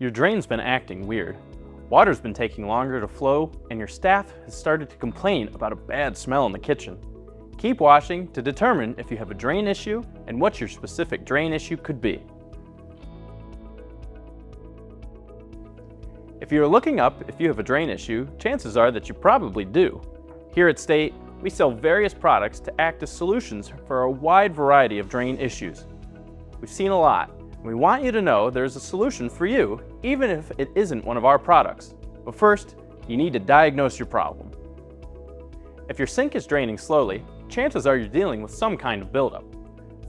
Your drain's been acting weird. Water's been taking longer to flow, and your staff has started to complain about a bad smell in the kitchen. Keep washing to determine if you have a drain issue and what your specific drain issue could be. If you're looking up if you have a drain issue, chances are that you probably do. Here at State, we sell various products to act as solutions for a wide variety of drain issues. We've seen a lot. We want you to know there's a solution for you, even if it isn't one of our products. But first, you need to diagnose your problem. If your sink is draining slowly, chances are you're dealing with some kind of buildup.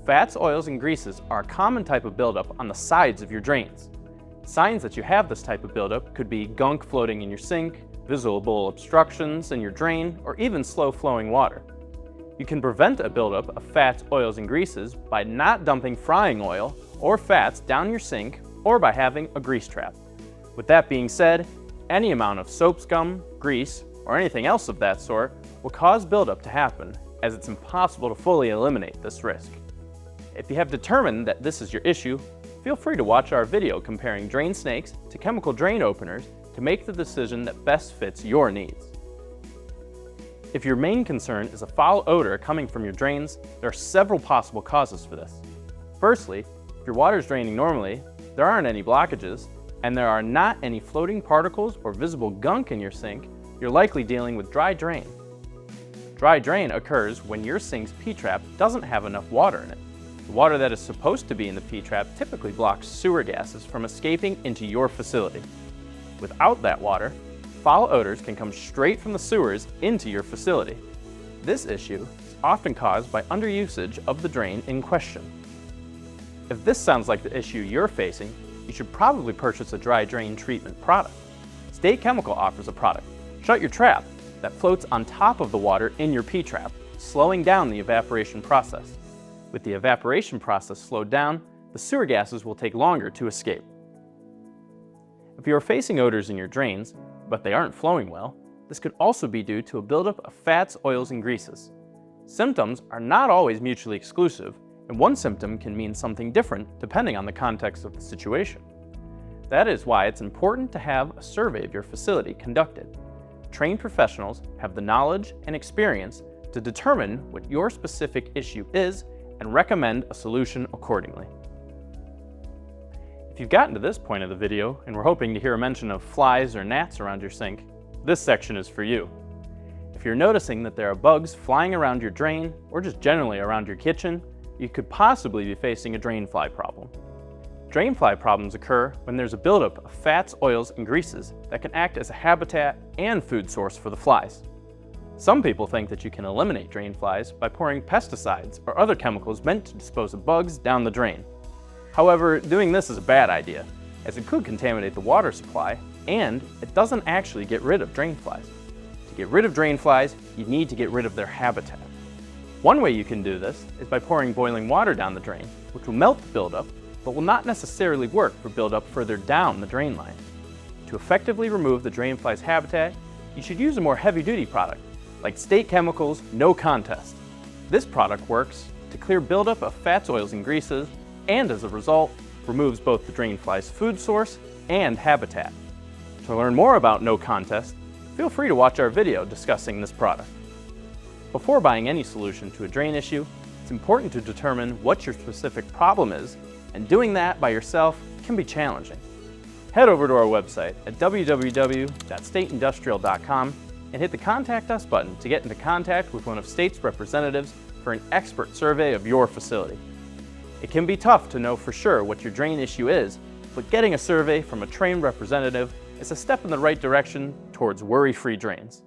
Fats, oils, and greases are a common type of buildup on the sides of your drains. Signs that you have this type of buildup could be gunk floating in your sink, visible obstructions in your drain, or even slow-flowing water. You can prevent a buildup of fats, oils, and greases by not dumping frying oil or fats down your sink or by having a grease trap. With that being said, any amount of soap scum, grease, or anything else of that sort will cause buildup to happen, as it's impossible to fully eliminate this risk. If you have determined that this is your issue, feel free to watch our video comparing drain snakes to chemical drain openers to make the decision that best fits your needs. If your main concern is a foul odor coming from your drains, there are several possible causes for this. Firstly, if your water is draining normally, there aren't any blockages, and there are not any floating particles or visible gunk in your sink, you're likely dealing with dry drain. Dry drain occurs when your sink's P-trap doesn't have enough water in it. The water that is supposed to be in the P-trap typically blocks sewer gases from escaping into your facility. Without that water, foul odors can come straight from the sewers into your facility. This issue is often caused by underusage of the drain in question. If this sounds like the issue you're facing, you should probably purchase a dry drain treatment product. State Chemical offers a product, Shut Your Trap, that floats on top of the water in your P-trap, slowing down the evaporation process. With the evaporation process slowed down, the sewer gases will take longer to escape. If you are facing odors in your drains, but they aren't flowing well, this could also be due to a buildup of fats, oils, and greases. Symptoms are not always mutually exclusive, and one symptom can mean something different depending on the context of the situation. That is why it's important to have a survey of your facility conducted. Trained professionals have the knowledge and experience to determine what your specific issue is and recommend a solution accordingly. If you've gotten to this point of the video and were hoping to hear a mention of flies or gnats around your sink, this section is for you. If you're noticing that there are bugs flying around your drain or just generally around your kitchen, you could possibly be facing a drain fly problem. Drain fly problems occur when there's a buildup of fats, oils, and greases that can act as a habitat and food source for the flies. Some people think that you can eliminate drain flies by pouring pesticides or other chemicals meant to dispose of bugs down the drain. However, doing this is a bad idea, as it could contaminate the water supply, and it doesn't actually get rid of drain flies. To get rid of drain flies, you need to get rid of their habitat. One way you can do this is by pouring boiling water down the drain, which will melt the buildup, but will not necessarily work for buildup further down the drain line. To effectively remove the drain fly's habitat, you should use a more heavy-duty product, like State Chemical's No Contest. This product works to clear buildup of fats, oils, and greases, and as a result, removes both the drain fly's food source and habitat. To learn more about No Contest, feel free to watch our video discussing this product. Before buying any solution to a drain issue, it's important to determine what your specific problem is, and doing that by yourself can be challenging. Head over to our website at www.stateindustrial.com and hit the Contact Us button to get into contact with one of State's representatives for an expert survey of your facility. It can be tough to know for sure what your drain issue is, but getting a survey from a trained representative is a step in the right direction towards worry-free drains.